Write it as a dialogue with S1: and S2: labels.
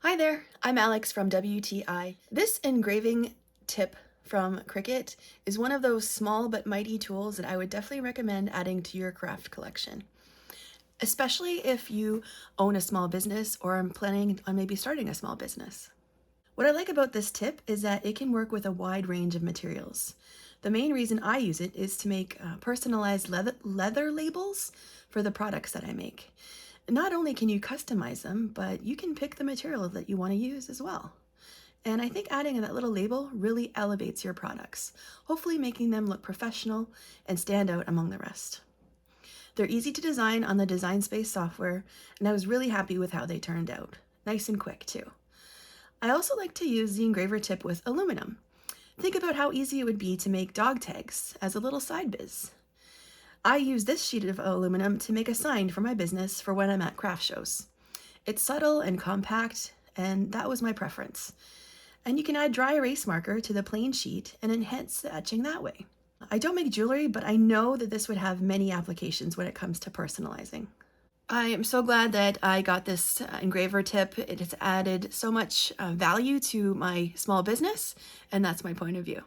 S1: Hi there, I'm Alex from WTI. This engraving tip from Cricut is one of those small but mighty tools that I would definitely recommend adding to your craft collection, especially if you own a small business or are planning on maybe starting a small business. What I like about this tip is that it can work with a wide range of materials. The main reason I use it is to make personalized leather labels for the products that I make. Not only can you customize them, but you can pick the material that you want to use as well. And I think adding that little label really elevates your products, hopefully making them look professional and stand out among the rest. They're easy to design on the Design Space software, and I was really happy with how they turned out. Nice and quick, too. I also like to use the engraver tip with aluminum. Think about how easy it would be to make dog tags as a little side biz. I use this sheet of aluminum to make a sign for my business for when I'm at craft shows. It's subtle and compact, and that was my preference. And you can add dry erase marker to the plain sheet and enhance the etching that way. I don't make jewelry, but I know that this would have many applications when it comes to personalizing. I am so glad that I got this engraver tip. It has added so much value to my small business, and that's my point of view.